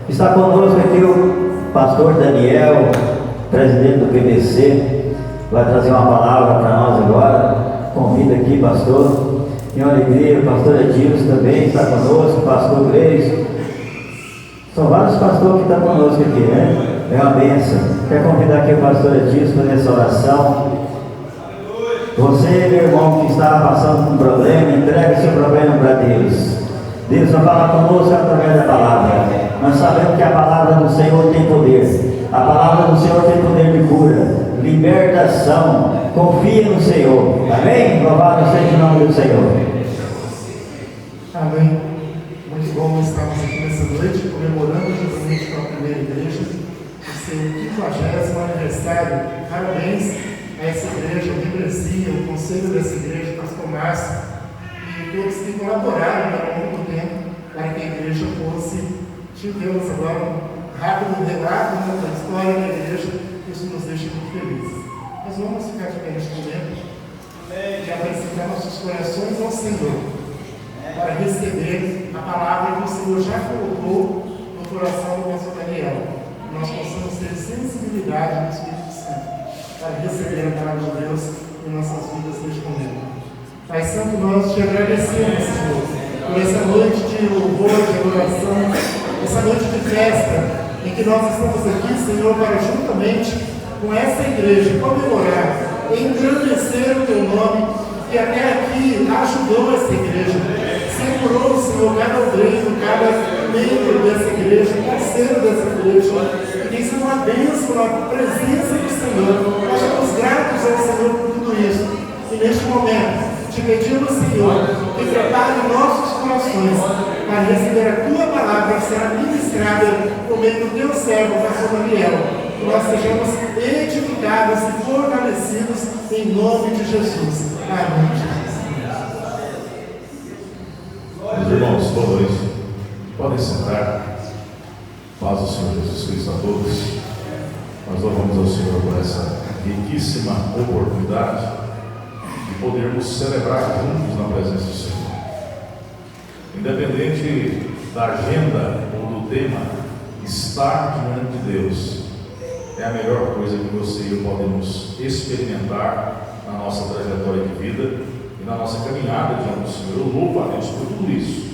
Está conosco aqui o pastor Daniel, presidente do PBC, vai trazer uma palavra para nós agora. Convido aqui, pastor. Tem uma alegria, o pastor Edilson também está conosco, o pastor Gleison. São vários pastores que estão conosco aqui, né? É uma bênção. Quero convidar aqui o pastor Edilson para fazer essa oração. Você, meu irmão, que está passando por um problema, entregue seu problema para Deus. Deus vai falar conosco através da palavra. Nós sabemos que a palavra do Senhor tem poder. A palavra do Senhor tem poder de cura, libertação. Confia no Senhor. Amém? Louvado seja o nome do Senhor. Amém. Muito bom estarmos aqui nessa noite, comemorando juntamente com a primeira igreja o seu 50º aniversário. Parabéns a essa igreja, a membresia, o conselho dessa igreja, o pastor Márcio e todos que colaboraram ao longo do tempo para que a igreja fosse. Tivemos agora um rápido relato da história da igreja, isso nos deixa muito felizes. Nós vamos ficar de pé neste momento e apresentar nossos corações ao Senhor para receber a palavra que o Senhor já colocou no coração do pastor Daniel. Nós possamos ter sensibilidade no Espírito Santo para receber a palavra de Deus em nossas vidas neste momento. Pai Santo, nós te agradecemos, Senhor, por essa noite de louvor, de adoração, essa noite de festa, em que nós estamos aqui, Senhor, para juntamente com essa igreja comemorar, engrandecer o teu nome, que até aqui ajudou essa igreja, segurou, Senhor, cada obreiro, cada membro dessa igreja, parceiro dessa igreja, que tem sido uma bênção na presença do Senhor. Nós somos gratos ao Senhor por tudo isso. E neste momento, te pedimos, Senhor, que prepare nossos corações para receber a tua palavra que será ministrada por meio do teu servo, pastor Daniel. Que nós sejamos edificados e fortalecidos em nome de Jesus. Amém. Meus irmãos, boa noite. Podem sentar. Paz do Senhor Jesus Cristo a todos. Nós louvamos ao Senhor por essa riquíssima oportunidade de podermos celebrar juntos na presença do Senhor. Independente da agenda ou do tema, estar diante de Deus é a melhor coisa que você e eu podemos experimentar na nossa trajetória de vida e na nossa caminhada diante do Senhor. Eu louvo a Deus por tudo isso.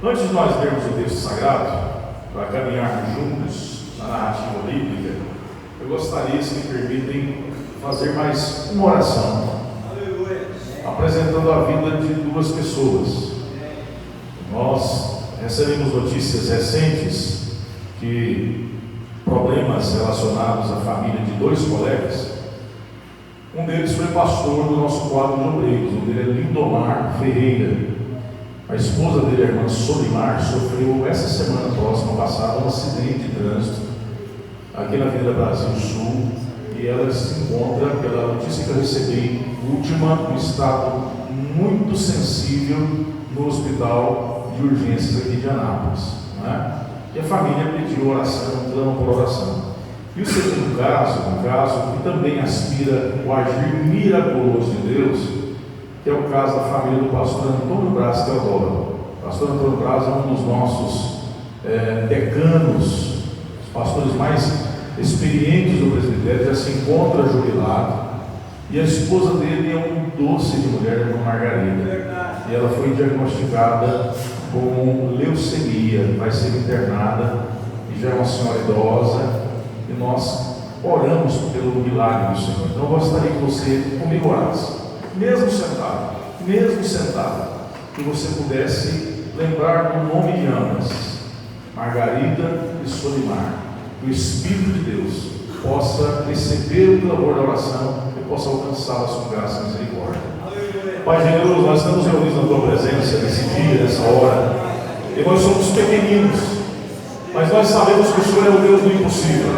Antes de nós lermos o texto sagrado, para caminharmos juntos na narrativa bíblica, eu gostaria, se me permitem, fazer mais uma oração, apresentando a vida de duas pessoas. Nós recebemos notícias recentes que problemas relacionados à família de dois colegas, um deles foi pastor do nosso quadro de obreiros, um dele é Lindomar Ferreira. A esposa dele, a irmã Solimar, sofreu essa semana próxima passada um acidente de trânsito aqui na Avenida Brasil Sul, e ela se encontra, pela notícia que eu recebi última, em estado muito sensível no hospital de urgências aqui de Anápolis, né? E a família pediu oração, clama por oração. E o segundo caso, um caso que também aspira o agir miraculoso de Deus, que é o caso da família do pastor Antônio Braz Teodoro. O pastor Antônio Braz é um dos nossos decanos, os pastores mais experientes do presbitério, já se encontra jubilado, e a esposa dele é um doce de mulher, uma Margarida, e ela foi diagnosticada com leucemia, vai ser internada, e já é uma senhora idosa, e nós oramos pelo milagre do Senhor. Então eu gostaria que você comigo orasse, mesmo sentado, que você pudesse lembrar do nome de ambas, Margarida e Solimar, que o Espírito de Deus possa receber o clamor da oração e possa alcançá-las com graça e misericórdia. Pai generoso, nós estamos reunidos na tua presença nesse dia, nessa hora, e nós somos pequeninos, mas nós sabemos que o Senhor é o Deus do impossível.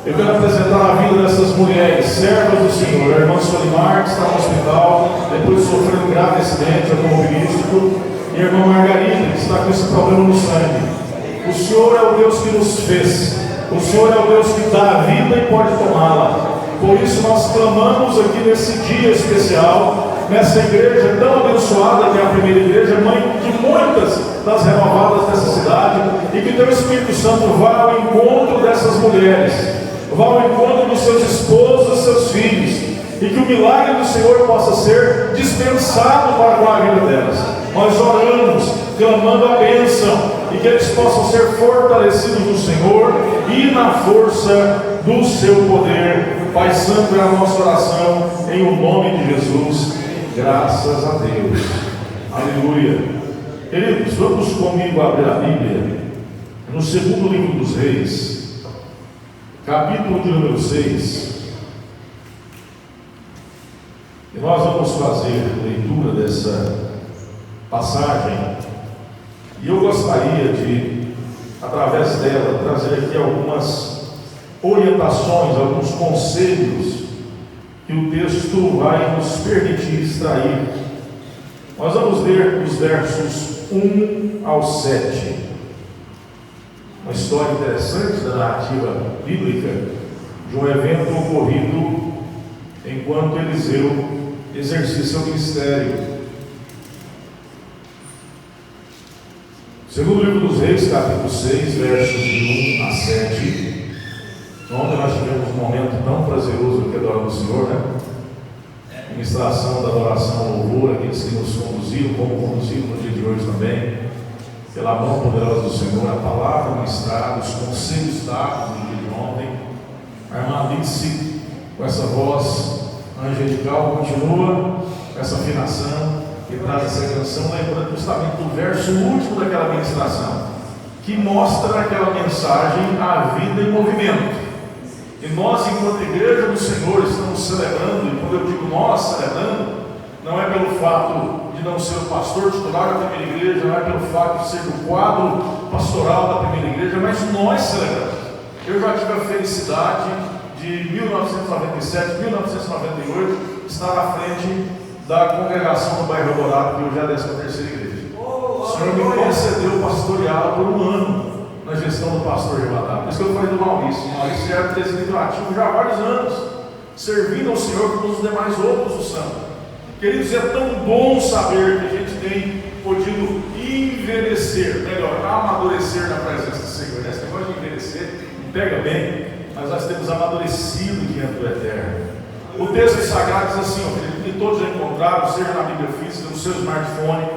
Eu quero apresentar a vida dessas mulheres, servas do Senhor, a irmã Solimar, que está no hospital, depois de sofrer um grave acidente automobilístico, e a irmã Margarida, que está com esse problema no sangue. O Senhor é o Deus que nos fez, o Senhor é o Deus que dá a vida e pode tomá-la. Por isso nós clamamos aqui nesse dia especial, nessa igreja tão abençoada que é a primeira igreja, mãe de muitas das renovadas dessa cidade, e que teu Espírito Santo vá ao encontro dessas mulheres, vá ao encontro dos seus esposos, seus filhos, e que o milagre do Senhor possa ser dispensado para com a vida delas. Nós oramos, clamando a bênção, e que eles possam ser fortalecidos no Senhor e na força do seu poder. Pai Santo, é a nossa oração em o nome de Jesus, graças a Deus, aleluia. Queridos, vamos comigo abrir a Bíblia no segundo livro dos Reis, capítulo de número 6, e nós vamos fazer leitura dessa passagem, e eu gostaria de, através dela, trazer aqui algumas orientações, alguns conselhos que o texto vai nos permitir extrair. Nós vamos ler os versos 1 ao 7. Uma história interessante da narrativa bíblica de um evento ocorrido enquanto Eliseu exercia seu ministério. Segundo livro dos Reis, capítulo 6, versos de 1 a 7. Ontem nós tivemos um momento tão prazeroso aqui adorando o Senhor, né? Ministração da adoração, louvor, aqueles que nos conduziram, como conduziram no dia de hoje também, pela mão poderosa do Senhor, a palavra ministrada, os conselhos dados no dia de ontem. A irmã Alice, com essa voz angelical, continua com essa afinação que traz essa canção, lembrando justamente do verso último daquela ministração, que mostra aquela mensagem, a vida em movimento. E nós, enquanto igreja do Senhor, estamos celebrando, e quando eu digo nós celebrando, não é pelo fato de não ser o pastor titular da primeira igreja, não é pelo fato de ser o quadro pastoral da primeira igreja, mas nós celebramos. Eu já tive a felicidade de 1997, 1998, estar à frente da congregação do bairro Dourado, que hoje é a 13ª igreja. O Senhor me concedeu pastoreá-la por um ano na gestão do pastor Rebatado. Por isso que eu falei do Maurício. O Maurício era presbítero ativo já há vários anos, servindo ao Senhor como os demais outros do santo. Queridos, é tão bom saber que a gente tem podido envelhecer, melhor, amadurecer na presença do Senhor. Esse negócio de envelhecer não pega bem, mas nós temos amadurecido diante do Eterno. O texto sagrado diz assim, ó, que todos já encontraram, seja na Bíblia física, no seu smartphone.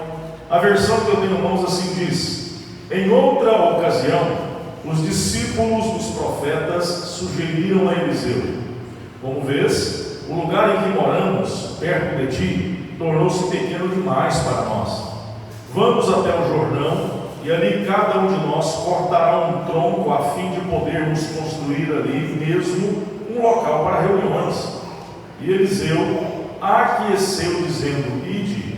A versão que eu tenho em mãos assim diz: em outra ocasião, os discípulos dos profetas sugeriram a Eliseu: como vês, o lugar em que moramos, perto de ti, tornou-se pequeno demais para nós. Vamos até o Jordão, e ali cada um de nós cortará um tronco a fim de podermos construir ali mesmo um local para reuniões. E Eliseu aqueceu, dizendo: ide.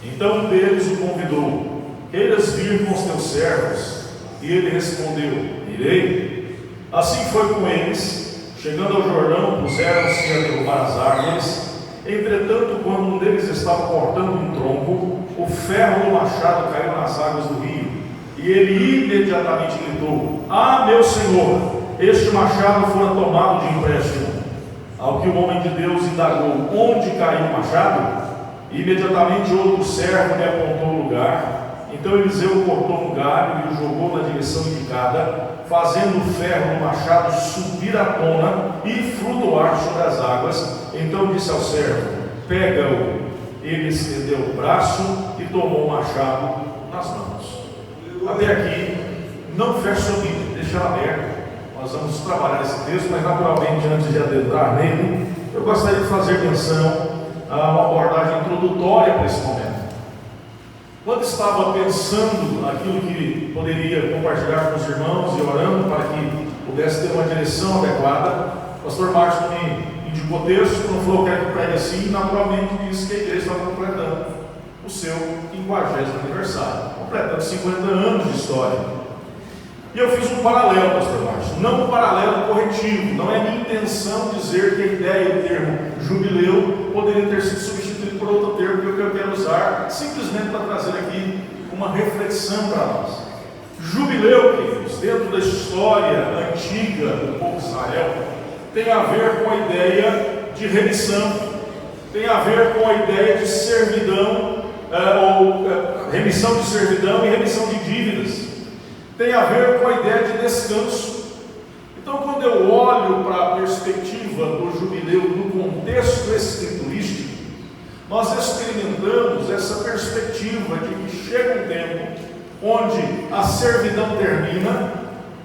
Então um deles o convidou: queiras vir com os teus servos? E ele respondeu: irei. Assim foi com eles. Chegando ao Jordão, puseram-se a derrubar as árvores. Entretanto, quando um deles estava cortando um tronco, o ferro do machado caiu nas águas do rio. E ele imediatamente gritou: ah, meu senhor, este machado fora tomado de empréstimo. Ao que o homem de Deus indagou: onde caiu o machado? Imediatamente outro servo lhe apontou o lugar. Então Eliseu cortou um galho e o jogou na direção indicada, fazendo o ferro do machado subir à tona e flutuar sobre as águas. Então disse ao servo: pega-o. Ele estendeu o braço e tomou o machado nas mãos. Até aqui, não feche sua Bíblia, deixa ela aberta. Nós vamos trabalhar esse texto, mas naturalmente, antes de adentrar nele, eu gostaria de fazer menção a uma abordagem introdutória para esse momento. Quando estava pensando naquilo que poderia compartilhar com os irmãos e orando para que pudesse ter uma direção adequada, o pastor Marcos me indicou o texto, quando falou que era que pregue assim, naturalmente disse que a igreja estava completando o seu 50º aniversário, completando 50 anos de história. E eu fiz um paralelo, pastor Marcos, não um paralelo corretivo. Não é minha intenção dizer que a ideia do termo jubileu poderia ter sido substituído por outro termo, que eu quero usar simplesmente para trazer aqui uma reflexão para nós. Jubileu, queridos, dentro da história antiga do povo de Israel, tem a ver com a ideia de remissão. tem a ver com a ideia de servidão, remissão de servidão e remissão de dívidas. Tem a ver com a ideia de descanso. Então, quando eu olho para a perspectiva do jubileu no contexto escriturístico, nós experimentamos essa perspectiva de que chega um tempo onde a servidão termina,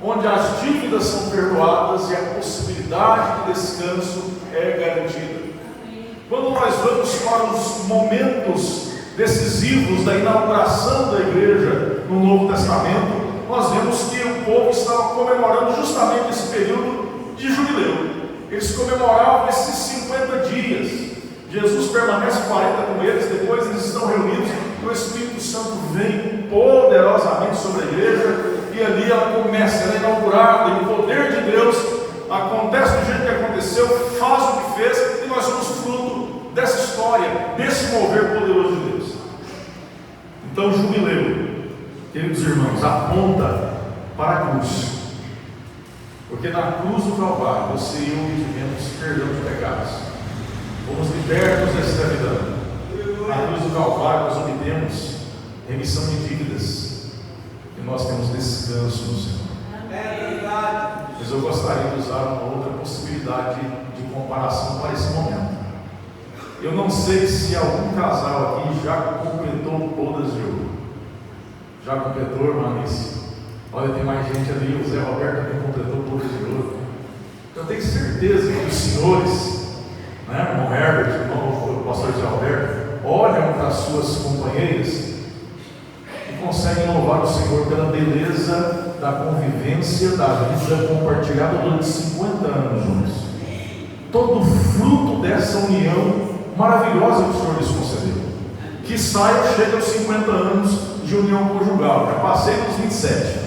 onde as dívidas são perdoadas e a possibilidade de descanso é garantida. Quando nós vamos para os momentos decisivos da inauguração da igreja no Novo Testamento, nós vemos que o povo estava comemorando justamente esse período de jubileu. Eles comemoravam esses 50 dias. Jesus permanece 40 com eles, depois eles estão reunidos, e o Espírito Santo vem poderosamente sobre a igreja, e ali ela começa, ela é inaugurada, e o poder de Deus acontece do jeito que aconteceu, faz o que fez, e nós somos fruto dessa história, desse mover poderoso de Deus. Então, o jubileu, queridos irmãos, aponta para a cruz, porque na cruz do Calvário você e eu vivemos perdão de pecados, fomos libertos da escravidão. Na cruz do Calvário nós obtemos remissão de dívidas e nós temos descanso no Senhor. Mas eu gostaria de usar uma outra possibilidade de comparação para esse momento. Eu não sei se algum casal aqui já completou bodas de ouro. Já completou, irmã Alice? Olha, tem mais gente ali, o Zé Roberto também completou bodas de ouro. Eu tenho certeza que os senhores, né, irmão Herbert, irmão pastor Zé Roberto, olham para as suas companheiras e conseguem louvar o Senhor pela beleza da convivência, da vida compartilhada durante 50 anos juntos. Todo fruto dessa união maravilhosa que o Senhor lhes concedeu. Que saia, chega aos 50 anos de união conjugal. Já passei nos 27.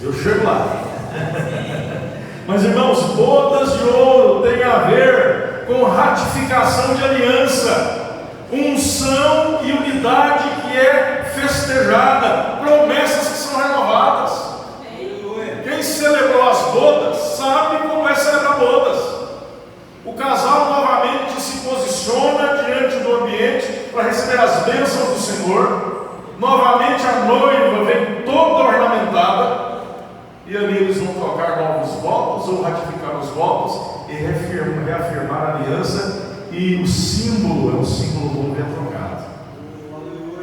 Eu chego lá. Mas, irmãos, bodas de ouro tem a ver com ratificação de aliança, unção e unidade que é festejada, promessas que são renovadas. Quem celebrou as bodas sabe como é celebrar bodas. O casal novamente se posiciona diante do ambiente para receber as bênçãos do Senhor. Novamente a noiva vem toda ornamentada, e ali eles vão trocar novos votos ou ratificar os votos e reafirmar a aliança, e o símbolo é um símbolo novo e trocado.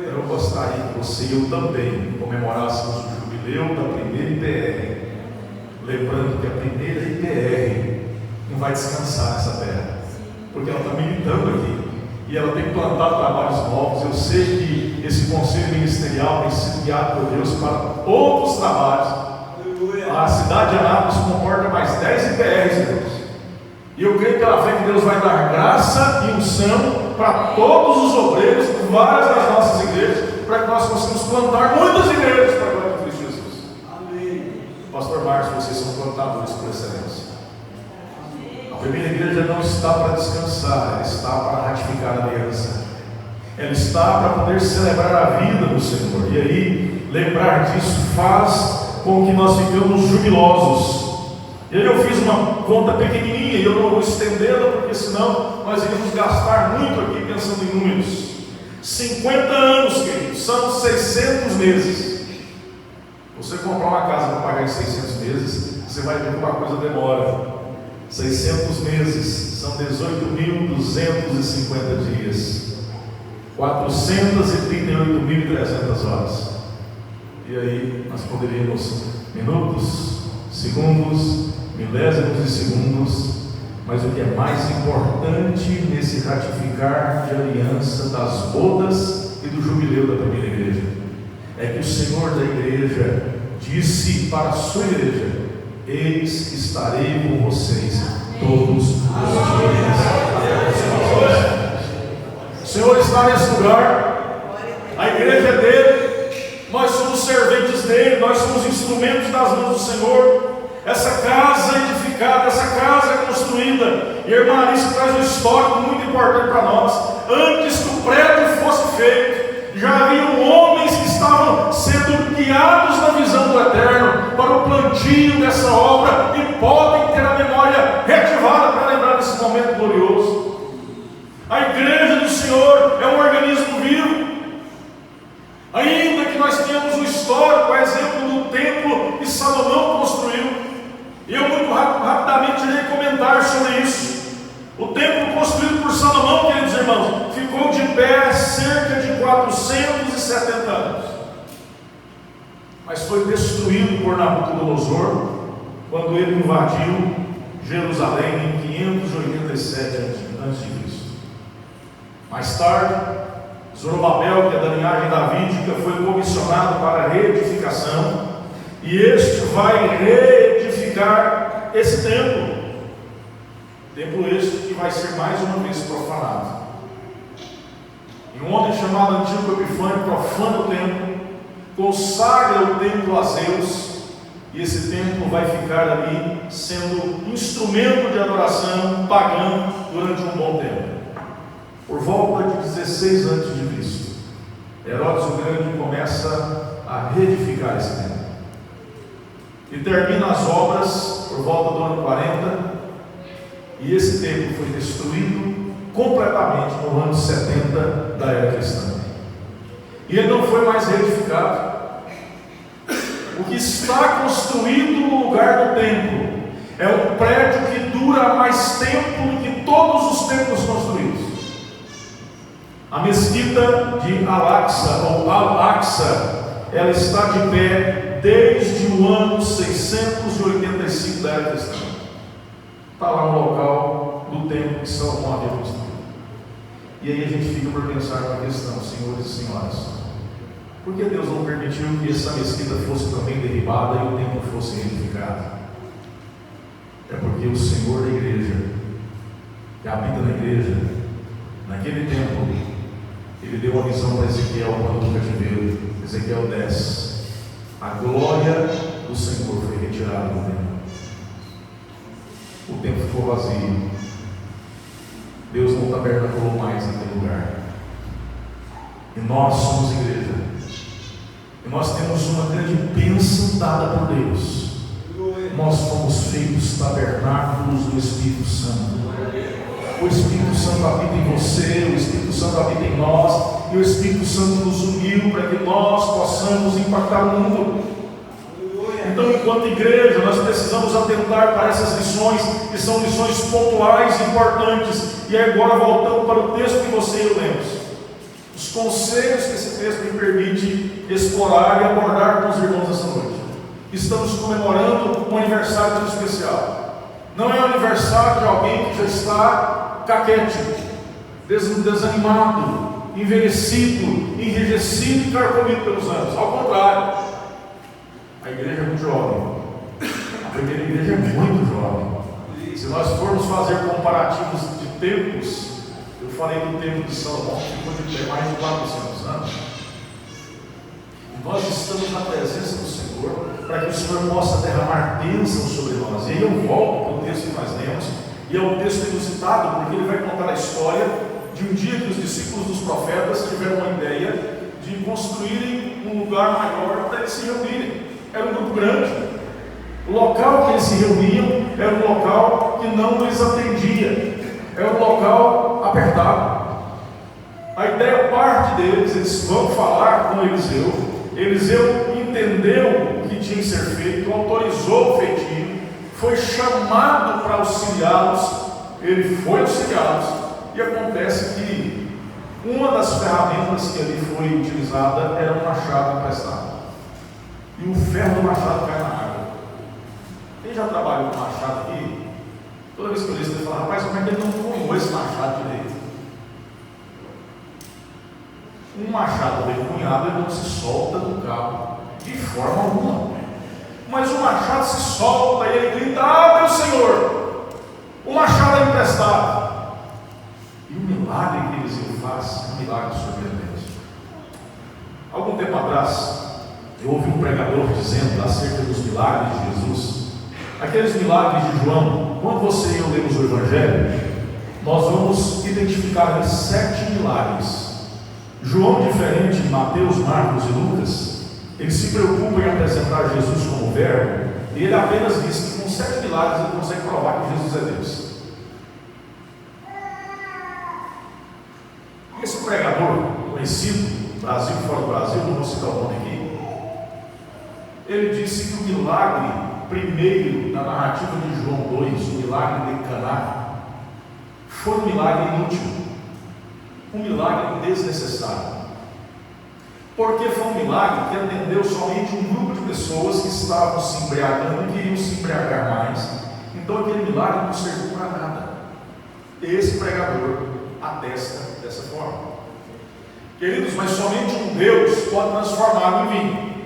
Eu gostaria que você e eu também comemorássemos o jubileu da primeira IPR, lembrando que a primeira IPR não vai descansar nessa terra, porque ela está militando aqui, e ela tem que plantar trabalhos novos. Eu sei que esse conselho ministerial tem sido guiado por Deus para outros trabalhos. A cidade de Anápolis comporta mais 10 IPRs, Deus. E eu creio que pela fé que Deus vai dar graça e unção para todos os obreiros de várias das nossas igrejas, para que nós possamos plantar muitas igrejas para a glória de Cristo Jesus. Amém. Pastor Marcos, vocês são plantadores por excelência. A primeira igreja não está para descansar, ela está para ratificar a aliança. Ela está para poder celebrar a vida do Senhor. E aí, lembrar disso faz com que nós ficamos jubilosos. E aí eu fiz uma conta pequenininha, e eu não vou estendê-la, porque senão nós iríamos gastar muito aqui pensando em números. 50 anos, queridos, são 600 meses. Você comprar uma casa para pagar em 600 meses, você vai ver que uma coisa demora. 600 meses são 18.250 dias, 438.300 horas. E aí nós poderíamos minutos, segundos, milésimos de segundos, mas o que é mais importante nesse ratificar de aliança das bodas e do jubileu da primeira igreja é que o Senhor da igreja disse para a sua igreja: eis que estarei com vocês todos os dias. O Senhor está nesse lugar, a igreja é dele. Nós somos serventes dele, nós somos instrumentos das mãos do Senhor. Essa casa edificada, essa casa construída, e a irmã Alice traz um histórico muito importante para nós. Antes que o prédio fosse feito, já haviam homens que estavam sendo guiados na visão do Eterno para o plantio dessa obra, e podem ter a memória reativada para lembrar desse momento glorioso. A igreja do Senhor é um organismo vivo. Ainda que nós tenhamos um histórico, o exemplo do templo que Salomão construiu, e eu muito rapidamente irei comentar sobre isso. O templo construído por Salomão, queridos irmãos, ficou de pé cerca de 470 anos, mas foi destruído por Nabucodonosor quando ele invadiu Jerusalém em 587 a.C. Mais tarde, Zorobabel, que é da linhagem davídica, foi comissionado para a reedificação, e este vai reedificar esse templo. Templo este que vai ser mais uma vez profanado. E um homem chamado Antíoco Epifânio profana o templo, consagra o templo a Zeus, e esse templo vai ficar ali sendo instrumento de adoração pagã durante um bom tempo. Por volta de 16 a.C., Herodes o Grande começa a reedificar esse templo e termina as obras por volta do ano 40, e esse templo foi destruído completamente no ano 70 da era cristã, e ele não foi mais reedificado. O que está construído no lugar do templo é um prédio que dura mais tempo do que todos os templos construídos. A mesquita de Al-Aqsa, ou Al-Aqsa, ela está de pé desde o ano 685 da era cristã. Está lá no local do templo que Salomão havia construído. E aí a gente fica por pensar na questão, senhores e senhoras, por que Deus não permitiu que essa mesquita fosse também derribada e o templo fosse reedificado? É porque o Senhor da igreja, que habita na igreja, naquele tempo, ele deu uma visão para Ezequiel quando do cativeiro. Ezequiel 10. A glória do Senhor foi retirada do templo. O templo ficou vazio. Deus não tabernaculou mais naquele lugar. E nós somos igreja. E nós temos uma grande bênção dada por Deus. Nós fomos feitos tabernáculos do Espírito Santo. O Espírito Santo habita em você, o Espírito Santo habita em nós, e o Espírito Santo nos uniu para que nós possamos impactar o mundo. Então, enquanto igreja, nós precisamos atentar para essas lições, que são lições pontuais e importantes. E agora, voltando para o texto que você e eu lemos, os conselhos que esse texto me permite explorar e abordar com os irmãos essa noite. Estamos comemorando um aniversário muito especial. Não é o aniversário de alguém que já está caquete, desanimado, envelhecido, enrijecido e carcomido pelos anos. Ao contrário, a igreja é muito jovem. A primeira igreja é muito jovem. Se nós formos fazer comparativos de tempos, eu falei do tempo de Salomão, que ficou de pé mais de 400 anos. E nós estamos na presença do Senhor, para que o Senhor possa derramar bênção sobre nós. E aí eu volto para o texto que nós lemos, e é um texto inusitado, porque ele vai contar a história de um dia que os discípulos dos profetas tiveram uma ideia de construírem um lugar maior para eles se reunirem. Era um grupo grande. O local que eles se reuniam era um local que não lhes atendia, era um local apertado. A ideia parte deles, eles vão falar com Eliseu. Eliseu entendeu o que tinha que ser feito, autorizou o feitio, foi chamado para auxiliá-los, ele foi auxiliá-los, e acontece que uma das ferramentas que ali foi utilizada era um machado emprestado. E o ferro do machado cai na água. Quem já trabalhou com machado aqui, toda vez que eu li isso, ele fala: rapaz, como é que ele não cunhou esse machado direito? Um machado bem cunhado, ele não se solta do cabo de forma alguma. Mas o machado se solta e ele grita: ah, meu Senhor, o machado é emprestado. E o milagre que Eliseu faz é um milagre surpreendente. Algum tempo atrás, eu ouvi um pregador dizendo acerca dos milagres de Jesus, aqueles milagres de João. Quando você e eu lemos o Evangelho, nós vamos identificar ali 7 milagres. João, diferente de Mateus, Marcos e Lucas, ele se preocupa em apresentar Jesus como verbo, e ele apenas diz que com 7 milagres ele consegue provar que Jesus é Deus. conhecido, Brasil e fora do Brasil, não vou citar o nome aqui. Ele disse que o milagre, primeiro, na narrativa de João 2, o milagre de Caná, foi um milagre inútil, um milagre desnecessário. Porque foi um milagre que atendeu somente um grupo de pessoas que estavam se embriagando e queriam se embriagar mais. Então aquele milagre não serviu para nada. Esse pregador atesta dessa forma. Queridos, mas somente um Deus pode transformar água em vinho.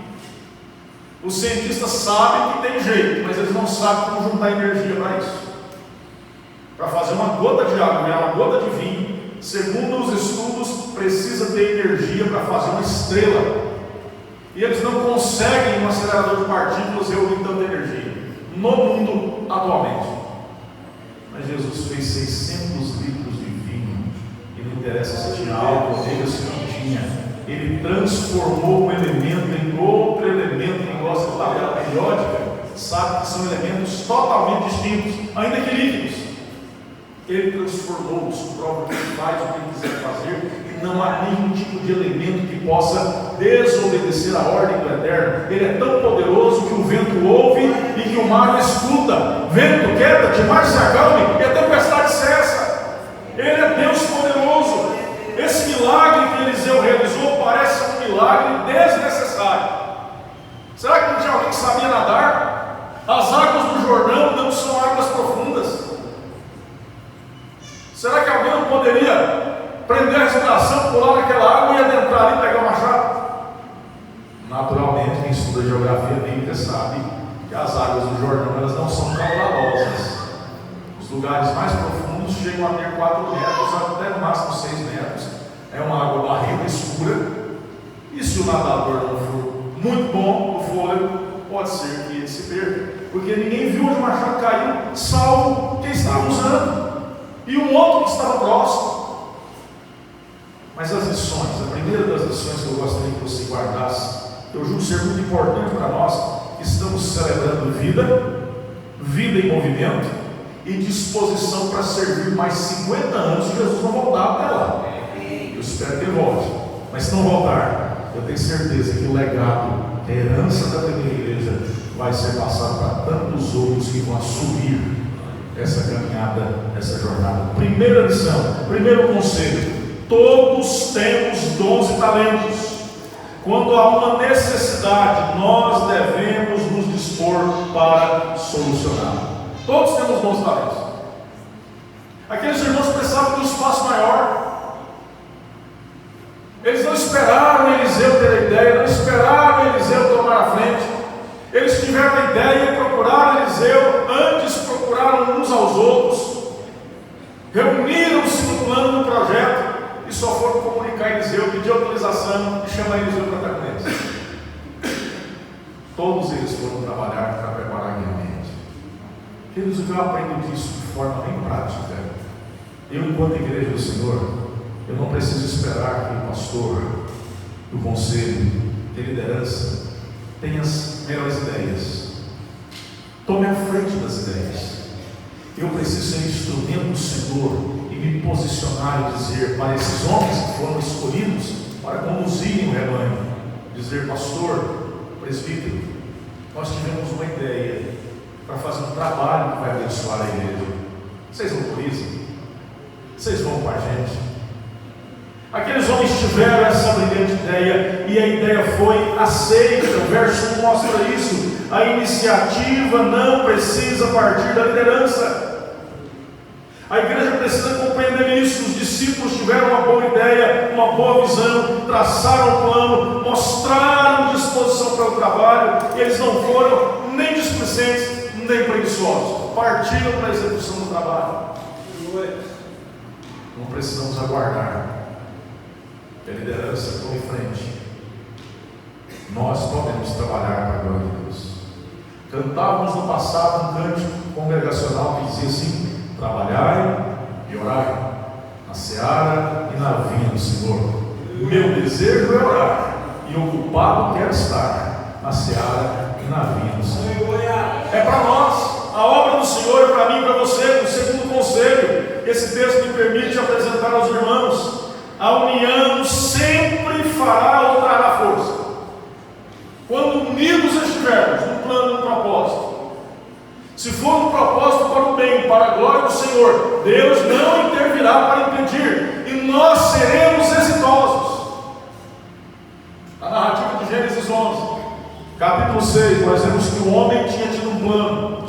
Os cientistas sabem que tem jeito, mas eles não sabem como juntar energia para isso. Para fazer uma gota de água, uma gota de vinho, segundo os estudos, precisa ter energia para fazer uma estrela. E eles não conseguem, um acelerador de partículas, reunir tanta energia no mundo atualmente. Mas Jesus fez 600 litros de vinho, e não interessa se tinha álcool nele ou se não tinha. Ele transformou um elemento em outro elemento. Quem gosta de tabela periódica sabe que são elementos totalmente distintos, ainda que líquidos. Ele transformou-os, prova que ele faz o que ele quiser fazer, e não há nenhum tipo de elemento que possa desobedecer a ordem do Eterno. Ele é tão poderoso que o vento ouve e que o mar escuta. Vento, quieta-te, mar se acalme, e a tempestade cessa. Ele é Deus poderoso. Esse milagre que Eliseu realizou parece um milagre desnecessário. Será que não tinha alguém que sabia nadar? As águas do Jordão não são águas profundas. Será que alguém não poderia prender a respiração, pular naquela água e adentrar ali e pegar o machado? Naturalmente, quem estuda geografia bíblica sabe que as águas do Jordão elas não são caudalosas. Os lugares mais profundos chegam a ter 4 metros, até no máximo 6 metros. É uma água barrenta, escura. E se o nadador não for muito bom no fôlego, pode ser que ele se perca, porque ninguém viu onde o machado caiu, salvo quem estava usando e um outro que estava próximo. Mas as lições, a primeira das lições que eu gostaria que você guardasse, eu julgo ser muito importante para nós, que estamos celebrando vida em movimento e disposição para servir mais 50 anos. Jesus não voltar até lá. Eu espero que ele volte, mas se não voltar, eu tenho certeza que o legado, que a herança da primeira igreja vai ser passado para tantos outros que vão assumir essa caminhada, essa jornada. Primeira lição, primeiro conselho: todos temos dons e talentos. Quando há uma necessidade, nós devemos nos dispor para solucionar. Todos temos dons e talentos. Aqueles irmãos precisavam de um espaço maior. Eles não esperaram Eliseu ter a ideia, não esperaram Eliseu tomar a frente. Eles tiveram a ideia e procuraram Eliseu, antes procuraram uns aos outros, reuniram-se no plano do projeto e só foram comunicar a Eliseu, pedir autorização e chamar Eliseu para estar com eles. Todos eles foram trabalhar para preparar aquele ambiente. Queridos, o que eu aprendo disso de forma bem prática, eu, enquanto igreja do Senhor, eu não preciso esperar que o pastor, do conselho, de liderança, tenha as melhores ideias. Tome a frente das ideias. Eu preciso ser instrumento do Senhor e me posicionar e dizer para esses homens que foram escolhidos para conduzirem o rebanho, dizer: pastor, presbítero, nós tivemos uma ideia para fazer um trabalho que vai abençoar a igreja. Vocês autorizam? Vocês vão com a gente? Aqueles homens tiveram essa brilhante ideia e a ideia foi aceita. O verso 1 mostra isso. A iniciativa não precisa partir da liderança. A igreja precisa compreender isso. Os discípulos tiveram uma boa ideia, uma boa visão, traçaram o plano, mostraram disposição para o trabalho. Eles não foram nem displicentes, nem preguiçosos. Partiram para a execução do trabalho. Não precisamos aguardar que a liderança tome frente. Nós podemos trabalhar para a glória de Deus. Cantávamos no passado um cântico congregacional que dizia assim: trabalhai e orai na seara e na vinha do Senhor. Meu desejo é orar, e ocupado quero estar na seara e na vinha do Senhor. É para nós, a obra do Senhor é para mim e para você. O segundo conselho, esse texto me permite apresentar aos irmãos: a união sempre fará ou trará força? Quando unidos estivermos num plano, num propósito. Se for um propósito para o bem, para a glória do Senhor, Deus não intervirá para impedir, e nós seremos exitosos. A narrativa de Gênesis 11, capítulo 6, nós vemos que o homem tinha tido um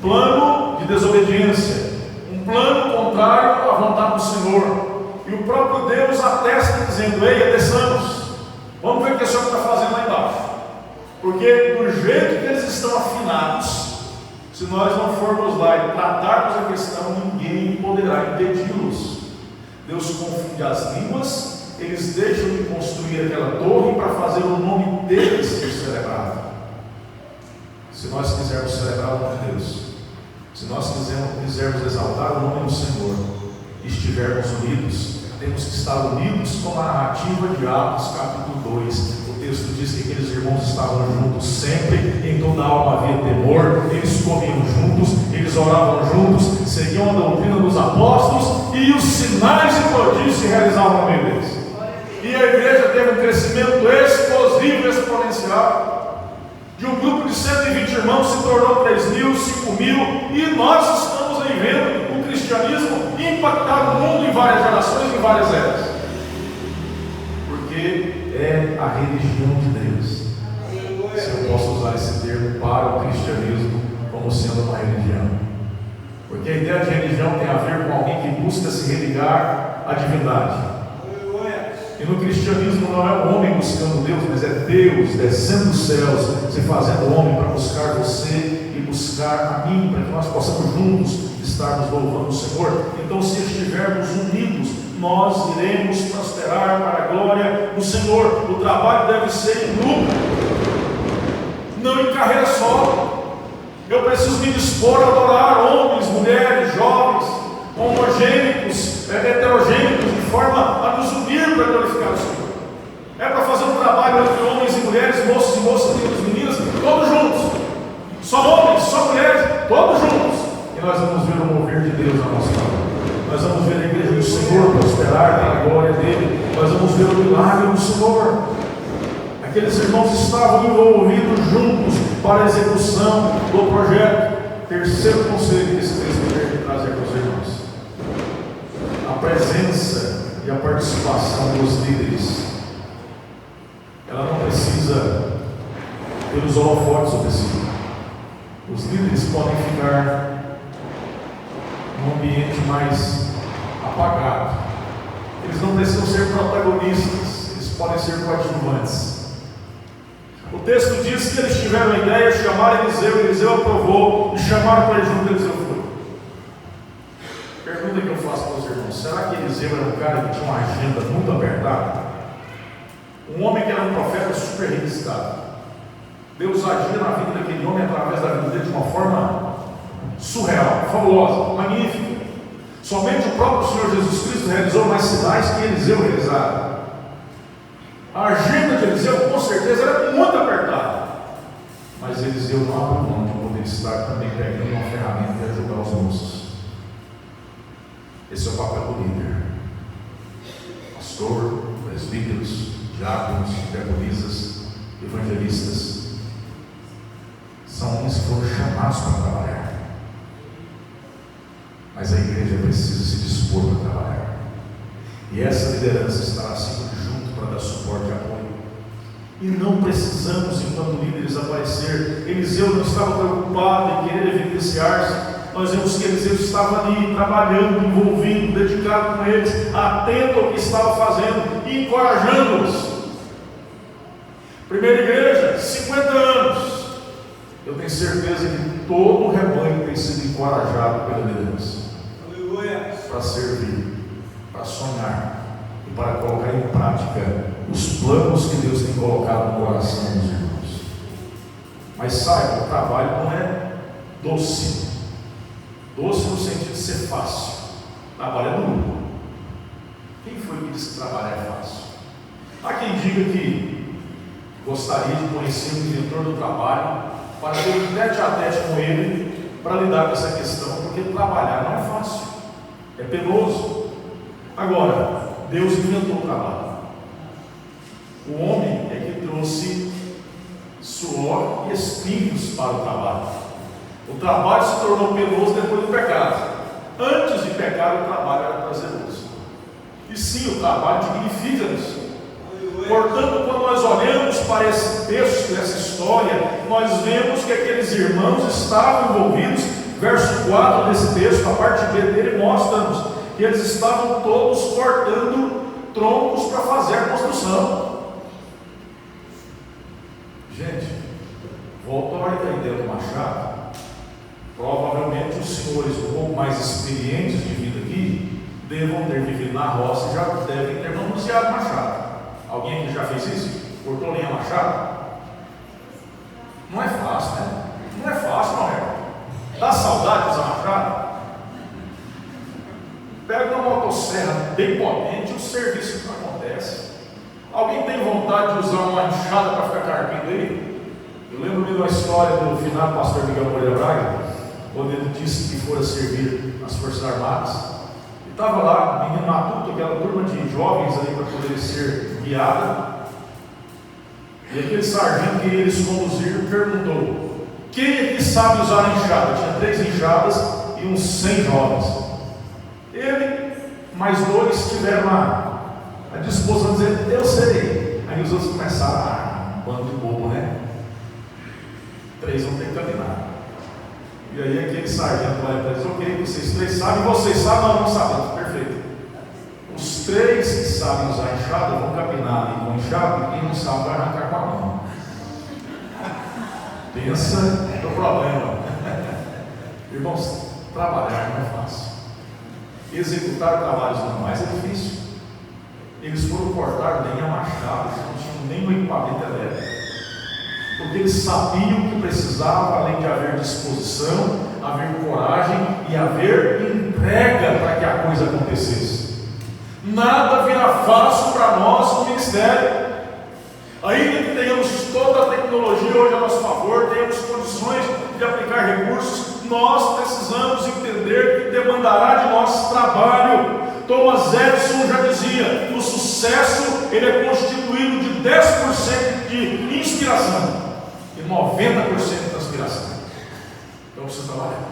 plano de desobediência, um plano contrário à vontade do Senhor, e o próprio Deus atesta dizendo: ei, desçamos, vamos ver o que o Senhor está fazendo lá embaixo, porque do jeito que eles estão afinados, se nós não formos lá e tratarmos a questão, ninguém poderá impedi-los. Deus confunde as línguas, eles deixam de construir aquela torre para fazer o nome deles ser celebrado. Se nós quisermos celebrar o nome de Deus, se nós quisermos exaltar o nome do Senhor, e estivermos unidos, temos que estar unidos com a narrativa de Atos capítulo 2. O texto diz que aqueles irmãos estavam juntos sempre, em toda a alma havia temor, eles comiam juntos, eles oravam juntos, seguiam a doutrina dos apóstolos, e os sinais e prodígios se realizavam no meio deles. E a igreja teve um crescimento explosivo, exponencial. De um grupo de 120 irmãos se tornou 3.000, 5.000, e nós estamos aí vendo o cristianismo impactar o mundo em várias gerações, em várias eras. Porque é a religião de Deus. Se eu posso usar esse termo para o cristianismo como sendo uma religião. Porque a ideia de religião tem a ver com alguém que busca se religar à divindade. E no cristianismo não é o homem buscando Deus, mas é Deus descendo dos céus, se fazendo homem para buscar você e buscar a mim, para que nós possamos juntos estarmos louvando o Senhor. Então, se estivermos unidos, nós iremos prosperar para a glória do Senhor. O trabalho deve ser em grupo, não em carreira solo. Eu preciso me dispor a adorar homens, mulheres, jovens, homogêneos, heterogêneos, de forma a nos unir para glorificar o Senhor. É para fazer um trabalho entre homens e mulheres, moços e moças, meninos e meninas, todos juntos. Só homens, só mulheres, todos juntos. E nós vamos ver o mover de Deus na nossa vida. Nós vamos ver a igreja do Senhor prosperar para a glória dele. Nós vamos ver o milagre do Senhor. Aqueles irmãos estavam envolvidos juntos para a execução do projeto. Terceiro conselho que esse texto quer trazer para os irmãos: a presença e a participação dos líderes. Ela não precisa ter os holofotes sobre si. Os líderes podem ficar num ambiente mais apagado. Eles não precisam ser protagonistas, eles podem ser coadjuvantes. O texto diz que eles tiveram a ideia de chamar Eliseu aprovou, e chamaram para ele junto, Eliseu foi. Pergunta que eu faço para os irmãos: será que Eliseu era um cara que tinha uma agenda muito apertada? Um homem que era um profeta super requisitado. Deus agia na vida daquele homem através da vida dele de uma forma surreal, fabulosa, magnífica. Somente o próprio Senhor Jesus Cristo realizou mais sinais que Eliseu realizara. A agenda de Eliseu com certeza era muito apertada, mas Eliseu não abriu mão de poder estar também pegando uma ferramenta e ajudar os moços. Esse é o papel do líder: pastor, presbíteros, diáconos, diaconisas, evangelistas. São homens que foram chamados para trabalhar, mas a igreja precisa se dispor para trabalhar, e essa liderança estará sempre junto para dar suporte e apoio. E não precisamos, enquanto líderes, aparecer. Eliseu não estava preocupado em querer evidenciar-se. Nós vemos que Eliseu estava ali trabalhando, envolvido, dedicado com eles, atento ao que estava fazendo e encorajando-os. Primeira igreja, 50 anos. Eu tenho certeza que todo o rebanho tem sido encorajado pela liderança. Aleluia. Para servir, para sonhar e para colocar em prática os planos que Deus tem colocado no coração dos irmãos. Mas saiba, o trabalho não é doce. Doce no sentido de ser fácil. Trabalho é duro. Quem foi que disse que trabalhar é fácil? Há quem diga que gostaria de conhecer o diretor do trabalho para ter um tete a tete com ele, para lidar com essa questão, porque trabalhar não é fácil, é penoso. Agora, Deus inventou o trabalho. O homem é que trouxe suor e espinhos para o trabalho. O trabalho se tornou penoso depois do pecado. Antes de pecar, o trabalho era prazeroso. E sim, o trabalho dignifica-nos. Portanto, quando nós olhamos para esse texto, essa história, nós vemos que aqueles irmãos estavam envolvidos. Verso 4 desse texto, a parte B dele, mostra-nos que eles estavam todos cortando troncos para fazer a construção. Gente, volta a ideia do machado. Provavelmente os senhores um pouco mais experientes de vida aqui devam ter vivido na roça e já devem ter manuseado machado. Alguém que já fez isso? Cortou lenha machado? Não é fácil, né? Não é fácil, não é? Dá saudade de usar machado? Pega uma motosserra bem potente e o serviço não acontece. Alguém tem vontade de usar uma enxada para ficar carpindo aí? Eu lembro-me de uma história do finado pastor Miguel Moreira Braga, quando ele disse que fora servir nas Forças Armadas. E estava lá, menino matuto, aquela turma de jovens ali para poder ser guiada. E aquele sargento que ia eles conduzir perguntou: quem é que sabe usar a enxada? Tinha 3 enxadas e uns 100 jovens. Ele, mais 2 estiveram lá à disposição de dizer: eu sei. Aí os outros começaram: um bando de bobo, né? 3 não tem que caminhar. E aí aquele sargento lá diz: ok, vocês 3 sabem, vocês sabem, nós não sabemos. Perfeito. Os 3 que sabem usar a enxada vão capinar ali com a enxada, e quem não sabe vai arrancar com a mão. Pensa no problema. Irmãos, trabalhar não é fácil. Executar trabalhos normais é difícil. Eles foram cortar lenha machado, eles não tinham nenhum equipamento elétrico. Porque eles sabiam que precisava, além de haver disposição, haver coragem e haver entrega para que a coisa acontecesse. Nada virá fácil para nós no ministério. Ainda que tenhamos toda a tecnologia hoje a nosso favor, tenhamos condições de aplicar recursos, nós precisamos entender que demandará de nós trabalho. Thomas Edison já dizia: o sucesso ele é constituído de 10% de inspiração e 90% de transpiração. Então precisa trabalhar.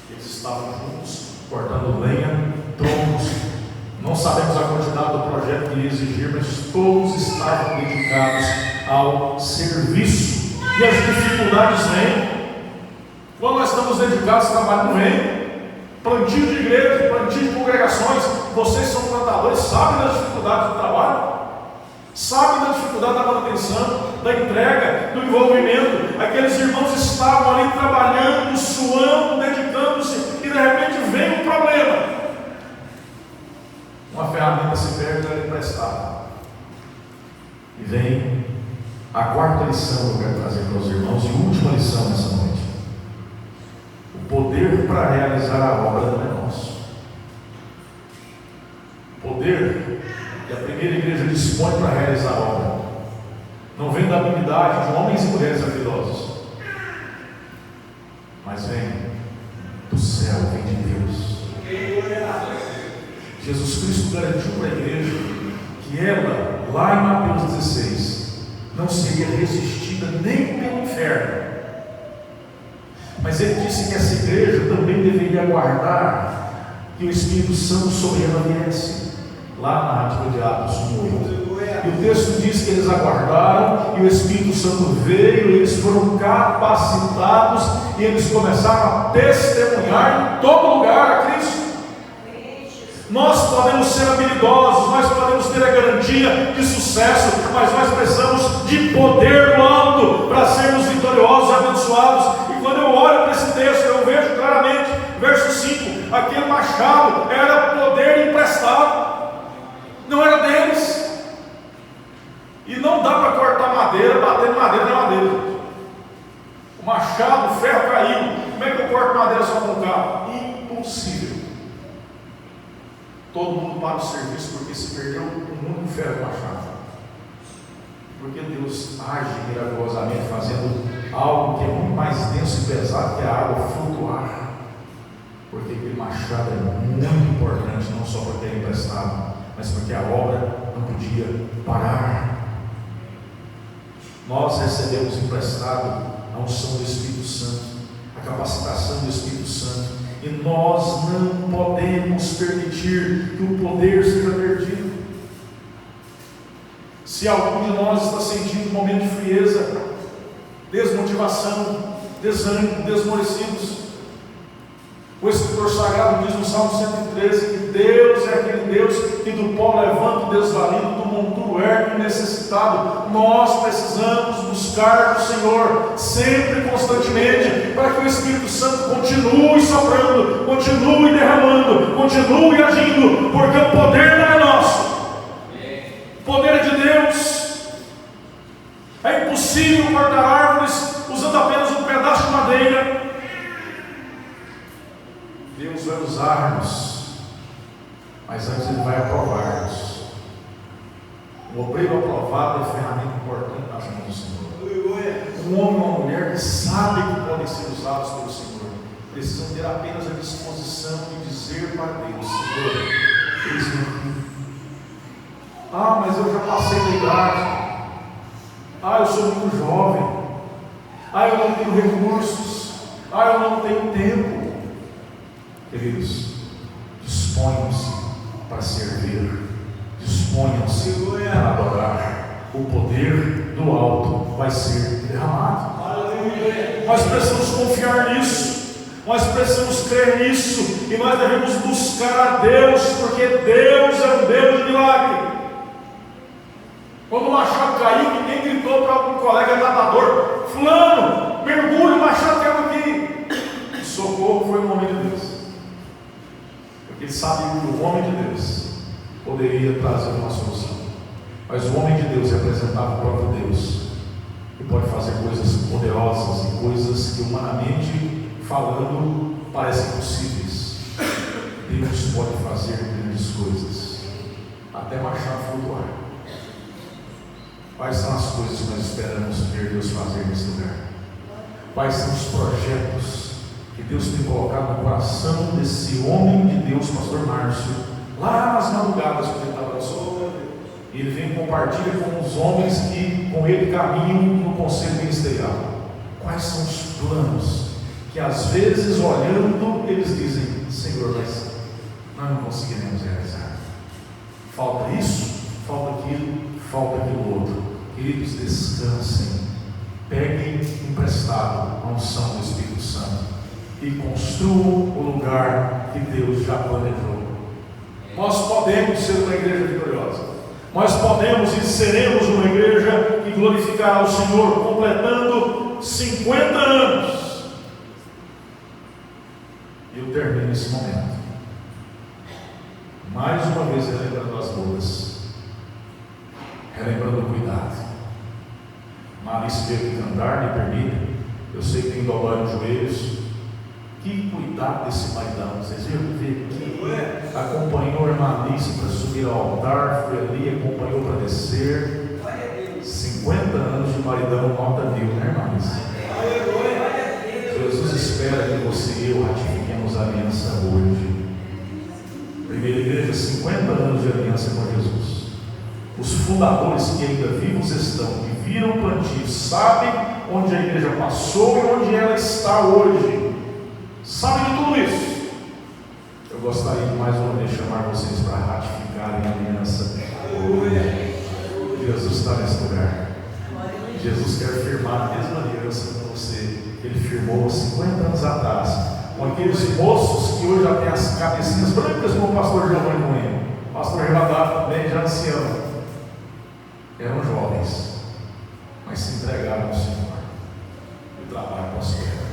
Eles estavam juntos, cortando lenha, troncos. Não sabemos a quantidade do projeto que ia exigir, mas todos estavam dedicados ao serviço. E as dificuldades vêm. Quando nós estamos dedicados, o trabalho não vem. Plantio de igreja, plantio de congregações. Vocês são plantadores, sabem das dificuldades do trabalho, sabem da dificuldade da manutenção, da entrega, do envolvimento. Aqueles irmãos estavam ali trabalhando, suando, dedicando-se, e de repente vem um problema. Uma ferramenta se perde, ela é emprestada. E vem a 4ª lição que eu quero trazer para os irmãos, e última lição nessa noite. O poder para realizar a obra não é nosso. O poder que a primeira igreja dispõe para realizar a obra não vem da habilidade de homens e mulheres habilidosos, mas vem do céu, vem de Deus. Jesus Cristo garantiu para a igreja que ela, lá em Mateus 16, não seria resistida nem pelo inferno. Mas ele disse que essa igreja também deveria aguardar que o Espírito Santo sobre ela viesse, lá na narrativa de Atos 1:8. E o texto diz que eles aguardaram, e o Espírito Santo veio, e eles foram capacitados, e eles começaram a testemunhar em todo lugar a Cristo. Nós podemos ser habilidosos, nós podemos ter a garantia de sucesso, mas nós precisamos de poder do alto para sermos vitoriosos e abençoados. E quando eu olho para esse texto, eu vejo claramente, verso 5, aquele machado era poder emprestado, não era deles. E não dá para cortar madeira, bater em madeira, não é madeira. O machado, o ferro caiu. Como é que eu corto madeira só com o carro? Impossível. Todo mundo para o serviço porque se perdeu um único ferro do machado. Porque Deus age miraculosamente fazendo algo que é muito mais denso e pesado que a água flutuar. Porque aquele machado é muito importante, não só porque é emprestado, mas porque a obra não podia parar. Nós recebemos emprestado a unção do Espírito Santo, a capacitação do Espírito Santo, e nós não podemos permitir que o poder seja perdido. Se algum de nós está sentindo um momento de frieza, desmotivação, desânimo, desmorecidos, o Escritor Sagrado diz no Salmo 113 que Deus é aquele Deus que do pó levanta o desvalido, do monturo ergue o necessitado. Nós precisamos buscar o Senhor sempre e constantemente, para que o Espírito Santo continue soprando, continue derramando, continue agindo, porque o poder não é nosso, o poder é de Deus. É impossível cortar árvores usando apenas um pedaço de madeira. Deus vai usar-nos, mas antes Ele vai aprovar-nos. O obreiro aprovado é ferramenta importante nas mãos do Senhor. Um homem e uma mulher que sabem que podem ser usados pelo Senhor precisam ter apenas a disposição de dizer para Deus: Senhor, eis-me aqui. Ah, mas eu já passei da idade. Ah, eu sou muito jovem. Ah, eu não tenho recursos. Ah, eu não tenho tempo. Queridos, disponham-se para servir, disponham-se para adorar. O poder do alto vai ser derramado. Nós precisamos confiar nisso, nós precisamos crer nisso, e nós devemos buscar a Deus, porque Deus é um Deus de milagre. Quando o machado caiu, ninguém gritou para algum colega nadador: fulano, mergulhe, o machado caiu aqui. O socorro foi no nome de Deus. Ele sabia que o homem de Deus poderia trazer uma solução, mas o homem de Deus representava o próprio Deus, e pode fazer coisas poderosas e coisas que, humanamente falando, parecem impossíveis. Deus pode fazer grandes coisas, até machado flutuar. Quais são as coisas que nós esperamos ver Deus fazer nesse lugar? Quais são os projetos que Deus tem colocado no coração desse homem de Deus, pastor Márcio, lá nas madrugadas, quando ele estava na sua? Ele vem e compartilha com os homens que com ele caminham no conselho ministerial. Quais são os planos que às vezes, olhando, eles dizem: Senhor, mas nós não conseguiremos realizar. Falta isso, falta aquilo outro. Queridos, descansem, peguem emprestado a unção do Espírito Santo e construam o lugar que Deus já planejou. Nós podemos ser uma igreja vitoriosa, nós podemos e seremos uma igreja que glorificará o Senhor, completando 50 anos. E eu termino esse momento mais uma vez relembrando as bodas, relembrando o cuidado. Malice veio aqui cantar, me permita, eu sei que tem dólar nos joelhos. Que cuidado desse maridão. Vocês viram que veio aqui, acompanhou a irmã Alice para subir ao altar, foi ali, acompanhou para descer. 50 anos de maridão, nota 1000, né, irmã Alice? Jesus espera que você e eu ratifiquemos a aliança hoje. Primeira igreja, 50 anos de aliança com Jesus. Os fundadores que ainda vivos estão, que viram o plantio, sabem onde a igreja passou e onde ela está hoje. Sabe de tudo isso. Eu gostaria de mais uma vez chamar vocês para ratificarem a aliança. Jesus está nesse lugar. Jesus quer firmar a mesma aliança com você que Ele firmou 50 anos atrás, com aqueles moços que hoje já têm as cabecinhas brancas, como o pastor Giovanni Moinho, o pastor Rebadado também, já ancião. Eram jovens, mas se entregaram ao Senhor. O trabalho prospera.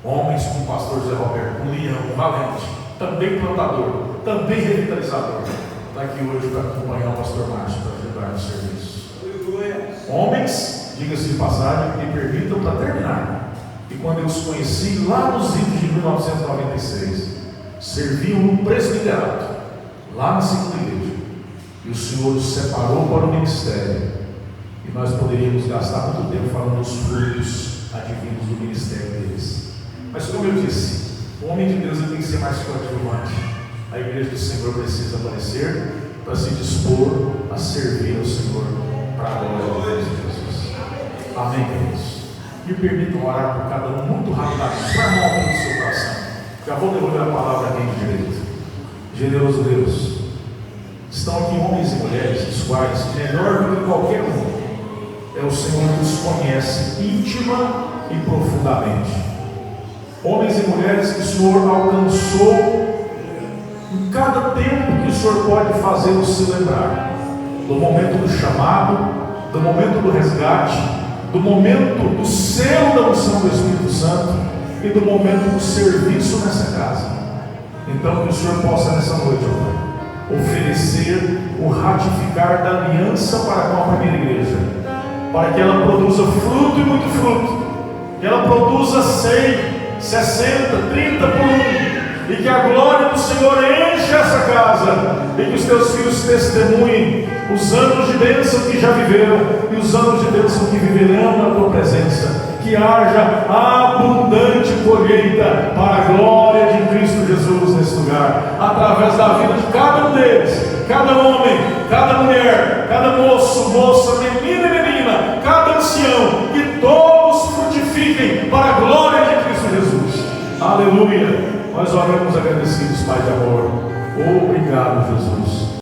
Homens como o pastor José Roberto, um leão, um valente, também plantador, também revitalizador, está aqui hoje para acompanhar o pastor Márcio, para ajudar no serviço. Homens, diga-se de passagem, que me permitam para terminar, e quando eu os conheci lá nos idos de 1996, serviam no presbiterato, lá na segunda igreja, e o Senhor os separou para o ministério, e nós poderíamos gastar muito tempo falando dos frutos advindos do ministério deles. Mas como eu disse, o homem de Deus tem que ser mais coadjuvante. A igreja do Senhor precisa aparecer para se dispor a servir ao Senhor para a glória de Jesus. Amém, queridos? Me permitam orar por cada um muito rapidamente. Põe a mão aqui no seu coração. Já vou devolver a palavra aqui de direito. Generoso Deus, estão aqui homens e mulheres, os quais, melhor do que qualquer um, é o Senhor que os conhece íntima e profundamente. Homens e mulheres que o Senhor alcançou em cada tempo que o Senhor pode fazê-los se lembrar do momento do chamado, do momento do resgate, do momento do selo da unção do Espírito Santo e do momento do serviço nessa casa. Então que o Senhor possa nessa noite, ó Pai, oferecer o ratificar da aliança para com a primeira igreja, para que ela produza fruto e muito fruto, que ela produza 100, 60, 30 por um, e que a glória do Senhor enche essa casa, e que os teus filhos testemunhem os anos de bênção que já viveram e os anos de bênção que viverão na tua presença. Que haja abundante colheita para a glória de Cristo Jesus nesse lugar, através da vida de cada um deles, cada homem, cada mulher, cada moço, moça, menino e menina, cada ancião, que todos frutifiquem para a glória de Cristo Jesus. Aleluia! Nós oramos agradecidos, Pai de amor. Obrigado, Jesus.